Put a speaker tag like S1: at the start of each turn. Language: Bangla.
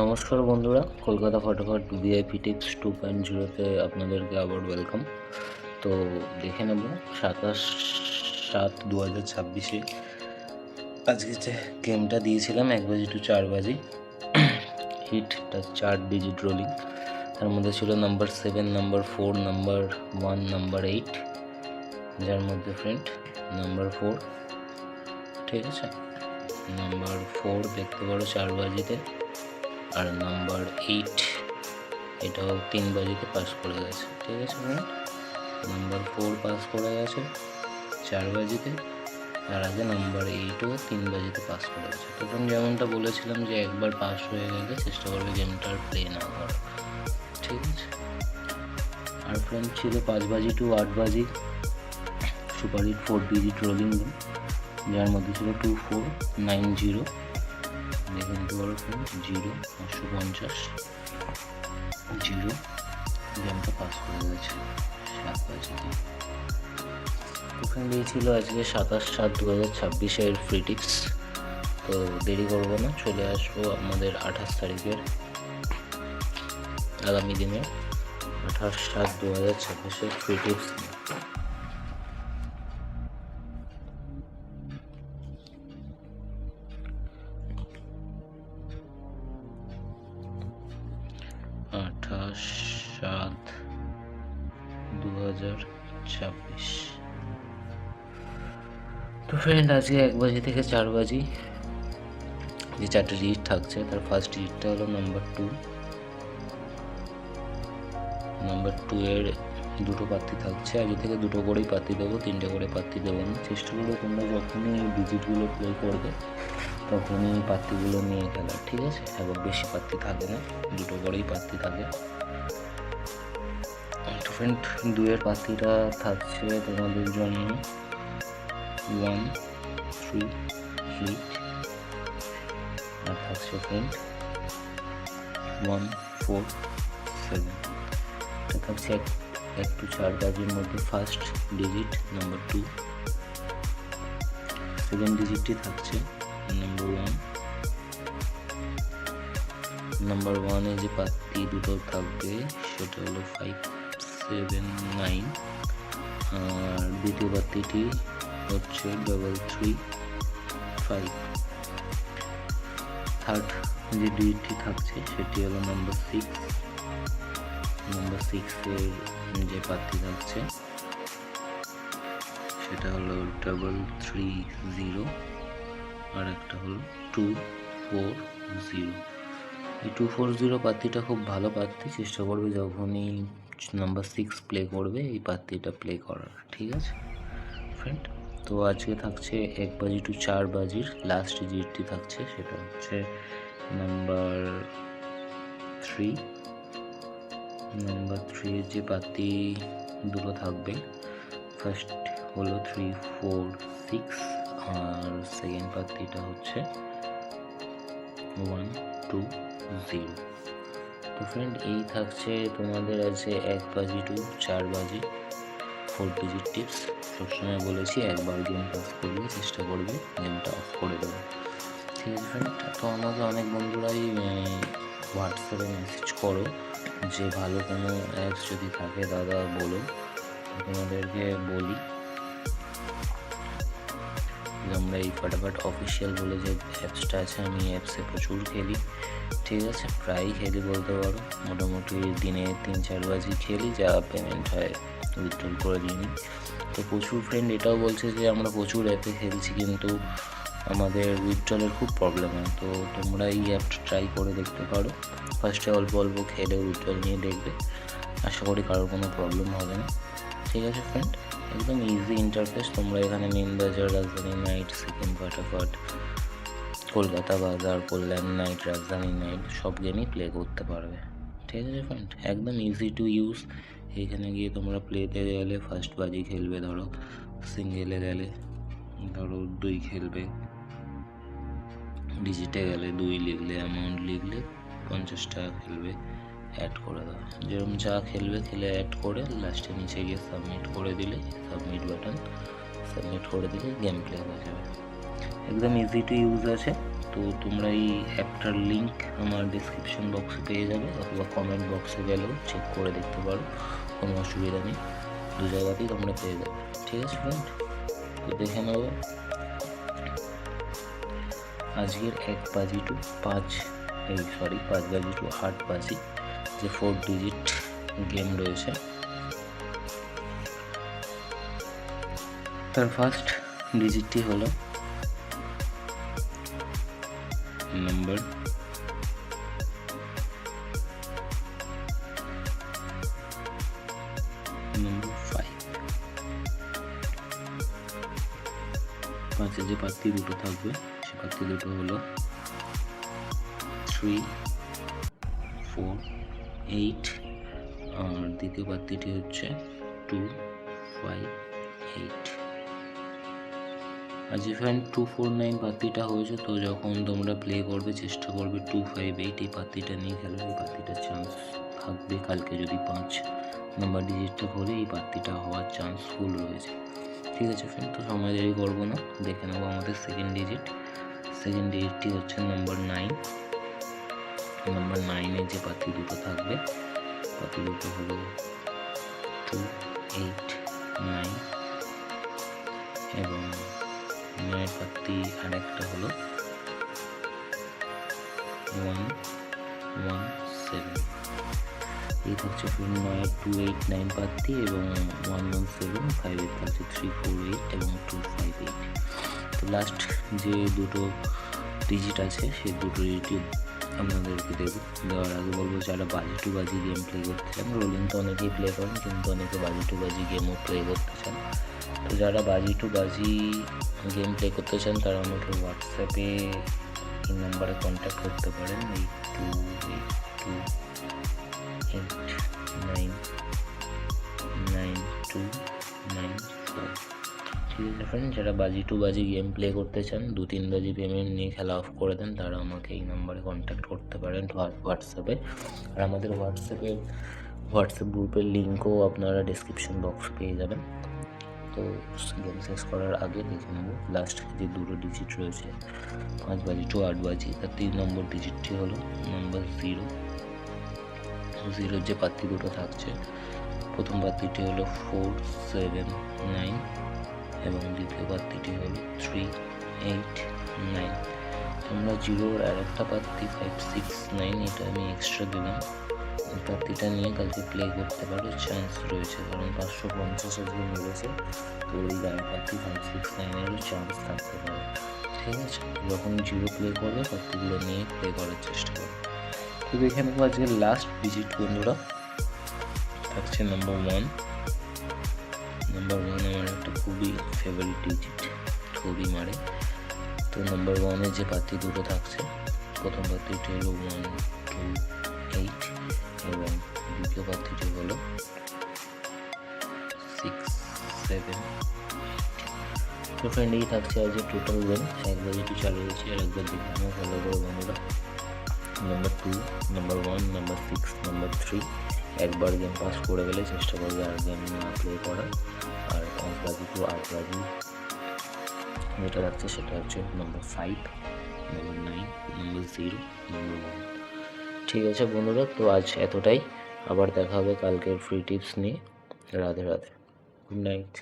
S1: নমস্কার বন্ধুরা, কলকাতা ফটাফট ভিআইপি টিপস 2.0-তে আপনাদেরকে আবার ওয়েলকাম। তো দেখে নেব 27/7/2026-এ আজকে যে গেমটা দিয়েছিলাম 1 বাজি টু 4 বাজি হিটটা 4 ডিজিট রোলিং। তার মধ্যে ছিল নাম্বার 7, নাম্বার 4, নাম্বার 1, নাম্বার 8, যার মধ্যে ফ্রেন্ড নাম্বার 4, ঠিক আছে, নাম্বার 4 দেখতে পারো 4 বাজিতে, আর নাম্বার 8 এটাও 3 বাজিতে পাস করে গেছে, ঠিক আছে ফ্রেন্ড। নাম্বার 4 পাস করে গেছে 4 বাজিতে, তার আগে নাম্বার 8ও 3 বাজিতে পাস করে গেছে। তখন যেমনটা বলেছিলাম যে একবার পাস হয়ে গেলে চেষ্টা করবে গেমটা আর প্লে না করার, ঠিক আছে। আর ফ্রেন্ড ছিল 5 বাজি টু 8 বাজি super hit 4 digit rolling game, যার মধ্যে ছিল 2490, দেখে নিতে পারো ফ্রেন্ড, 0 550 0 গেমটা পাস করে গেছে 7 বাজিতে। ওখানে দিয়েছিল আজকে 27/7/2026-এর ফ্রি টিপস। তো দেরি করবো না, চলে আসবো আমাদের 28 তারিখের আগামী দিনে 28/7/2026-এর ফ্রি টিপস নিয়ে। আঠাশ 7/2026। তো ফ্রেন্ড আজকে 1 বাজি থেকে 4 বাজি যে 4টে ডিজিট থাকছে, তার ফার্স্ট ডিজিটটা হলো নাম্বার 2। নাম্বার 2 এর দুটো পাত্তি থাকছে, আগে থেকে দুটো করেই পাত্তি দেবো, 3টে করে পাত্তি দেবো না। চেষ্টা করবো তোমরা যখনই এই ডিজিটগুলো প্লে করবে তখনই পাত্তিগুলো নিয়ে খেলার, ঠিক আছে। এবার বেশি পাত্তি থাকে না, দুটো করেই পাত্তি থাকে। তো ফ্রেন্ড 2 এর পাত্তিটা থাকছে তোমাদের জন্য 1 3 8, আর থাকছে ফ্রেন্ড 1 4 7। এটা থাকছে 1 টু 4 বাজির মধ্যে ফার্স্ট ডিজিট নাম্বার 2, সেকেন্ড ডিজিটটি থাকছে নাম্বার 1। নাম্বার 1-এ যে পাত্তি দুটো থাকবে সেটা হলো 5 7 9, আর দ্বিতীয় পাত্তিটি হচ্ছে 3 5। থার্ড যে ডিজিটটি থাকছে সেটি হলো নাম্বার 6। নাম্বার 6-এর যে পাত্তি থাকছে সেটা হলো 3 0, আর একটা হলো 2 4 0। এই 2 4 0 পাত্তিটা খুব ভালো পাত্তি, চেষ্টা করবে যখনই নাম্বার 6 প্লে করবে এই পাত্তিটা প্লে করার, ঠিক আছে ফ্রেন্ড। তো আজকে থাকছে 1 বাজি টু 4 বাজির লাস্ট ডিজিটটি থাকছে, সেটা হচ্ছে নাম্বার 3। নাম্বার 3-এর যে পাত্তি দুটো থাকবে, ফার্স্ট হলো 3 4 6, আর সেকেন্ড পাত্তিটা হচ্ছে 1 2 0। তো ফ্রেন্ড এই থাকছে তোমাদের আছে 1 বাজি টু 4 বাজি 4 ডিজিট টিপস। সবসময় বলেছি একবার গেম পাস করলে চেষ্টা করবে গেমটা অফ করে দেবে, ঠিক আছে ফ্রেন্ড। তো আমাকে অনেক বন্ধুরাই হোয়াটসঅ্যাপে মেসেজ করো যে ভালো কোনো অ্যাপস যদি থাকে দাদা বলো। তোমাদেরকে বলি আমরা এই ফটাফট অফিসিয়াল বলে যে অ্যাপসটা আছে, আমি অ্যাপসে প্রচুর খেলি, ঠিক আছে, প্রায়ই খেলি বলতে পারো। মোটামুটি দিনে 3-4 বাজি খেলি, যা পেমেন্ট হয় উইথড্রল করে দিই। তো প্রচুর ফ্রেন্ড এটাও বলছে যে আমরা প্রচুর অ্যাপে খেলছি কিন্তু আমাদের উইথড্রলের খুব প্রবলেম হয়। তো তোমরা এই অ্যাপটা ট্রাই করে দেখতে পারো, ফার্স্টে অল্প অল্প খেলে উইথড্রল নিয়ে দেখবে, আশা করি কারোর কোনো প্রবলেম হবে না, ঠিক আছে ফ্রেন্ড। একদম ইজি ইন্টারফেস। তোমরা এখানে মেন বাজার, রাজধানী নাইট, সিকিম ফটাফট, কলকাতা বাজার, কল্যাণ নাইট, রাজধানী নাইট সব গেমই প্লে করতে পারবে, ঠিক আছে ফ্রেন্ড। একদম ইজি টু ইউজ। এখানে গিয়ে তোমরা প্লেতে গেলে ফার্স্ট বাজি খেলবে, ধরো সিঙ্গেলে গেলে ধরো 2 খেলবে, ডিজিটে গেলে 2 লিখলে, অ্যামাউন্ট লিখলে 50 টাকা খেলবে, অ্যাড করে দেওয়া, যেরকম যা খেলবে খেলে অ্যাড করে লাস্টে নিচে গিয়ে সাবমিট করে দিলে, সাবমিট বাটন সাবমিট করে দিলে গেম প্লে হয়ে যাবে। একদম ইজি টু ইউজ আছে, তো তোমরা এই অ্যাপটার লিঙ্ক আমার ডিসক্রিপশন বক্সে পেয়ে যাবে অথবা কমেন্ট বক্সে গেলেও চেক করে দেখতে পারো, কোনো অসুবিধা নেই, দু জায়গাতেই তোমরা পেয়ে যাবে। ঠিক আছে ফ্রেন্ড, তো দেখে নেবো আজকের 1 বাজি টু 5 বাজি টু 8 বাজি যে 4 ডিজিট গেম রয়েছে। তার ফার্স্ট ডিজিটটি হলো নাম্বার 5। 5 যে পাত্তি দুটো থাকবে সে পাত্তি দুটো হলো 3, 4, 8 আর দ্বিতীয় পাত্তিটি হচ্ছে 2, 5, 8। আর যে ফ্রেন্ড 2, 4, 9 পাত্তিটা হয়েছে, তো যখন তোমরা প্লে করবে চেষ্টা করবে 2, 5, 8 এই পাত্তিটা নিয়ে খেলো। এই পাত্তিটার চান্স থাকবে কালকে যদি 5 নাম্বার ডিজিটটা খোলে এই পাত্তিটা হওয়ার চান্স ফুল রয়েছে। ঠিক আছে ফ্রেন্ড, তো সময় দেরি করবো না, দেখে নেবো আমাদের সেকেন্ড ডিজিটটি হচ্ছে নাম্বার 9। নাম্বার 9-এ যে পাত্তি দুটো থাকবে, পাত্তি দুটো হলো 2, 8, 9 এবং 9 পাত্তি আর একটা হলো 1, 1, 7। এই থাকছে 9, 2, 8, 9 পাত্তি এবং 1, 1, 7, 5 এর থাকছে 3, 4, 8 এবং 2, 5, 8। তো লাস্ট যে দুটো ডিজিট আছে সেই দুটো ডিজিট আপনাদেরকে দেওয়ার আগে বলবো, যারা বাজি টু বাজি গেম প্লে করতে চান, রোলিং তো অনেকেই প্লে করেন কিন্তু অনেকে বাজি টু বাজি গেমও প্লে করতে চান। তো যারা বাজি টু বাজি গেম প্লে করতে চান তারা আমাকে হোয়াটসঅ্যাপে এই নাম্বারে কন্ট্যাক্ট করতে পারেন, 8282899294। ঠিক আছে ফ্রেন্ড, যারা বাজি টু বাজি গেম প্লে করতে চান, 2-3 বাজি পেমেন্ট নিয়ে খেলা অফ করে দেন, তারা আমাকে এই নাম্বারে কন্ট্যাক্ট করতে পারেন হোয়াটসঅ্যাপে। আর আমাদের হোয়াটসঅ্যাপ গ্রুপের লিঙ্কও আপনারা ডিসক্রিপশন বক্স পেয়ে যাবেন। তো গেম শেষ করার আগে দেখে নেব লাস্ট যে দুটো ডিজিট রয়েছে 5 বাজি টু 8 বাজি, তার 3 নম্বর ডিজিটটি হলো নাম্বার 0। যে পাত্তি দুটো থাকছে, প্রথম পাত্তিটি হলো 4, 7, 9 এবং দ্বিতীয় পাত্তিটি হলো 3, 8, 9। তোমরা 0-র আর একটা পাত্তি 5, 6, 9 এটা আমি এক্সট্রা দিলাম। এই পাত্তিটা নিয়ে কালকে প্লে করতে পারো, চান্স রয়েছে, কারণ 550 আজকে মিলেছে। তো ওই গায়ে পাত্তি 5, 6, 9-এরও চান্স থাকতে পারে। ঠিক আছে, যখন 0 প্লে করবে পাত্তিগুলো নিয়ে প্লে করার চেষ্টা করবে। তো দেখে নেবো আজকের লাস্ট ডিজিট বন্ধুরা থাকছে নাম্বার 1। নাম্বার 1 আমার একটা খুবই ফেভারিট ডিজিট, খুবই মারে। তো নাম্বার 1-এ যে পাত্তি দুটো থাকছে, প্রথম পাত্তিটি হলো 1, 2, 8 এবং দ্বিতীয় পাত্তিটি হলো 6, 7, 8। তো ফ্রেন্ড, এই থাকছে আজ টোটাল গেম। 1 বাজিটি চালু হয়েছে, আর একবার দেখে নেবো ভালো করে বন্ধুরা। নাম্বার 2, নাম্বার 1, নাম্বার 6, নাম্বার 3 একবার গেম পাস করে গেলে চেষ্টা করবে আর গেম না প্লে করার। আর 5 বাজি টু 8 বাজি যেটা রাখছে সেটা হচ্ছে নাম্বার 5, নাম্বার 9, নাম্বার 0, নাম্বার 1। ঠিক আছে বন্ধুরা, তো আজ এতটাই, আবার দেখা হবে কালকের ফ্রি টিপস নিয়ে। Radhe Radhe, good night.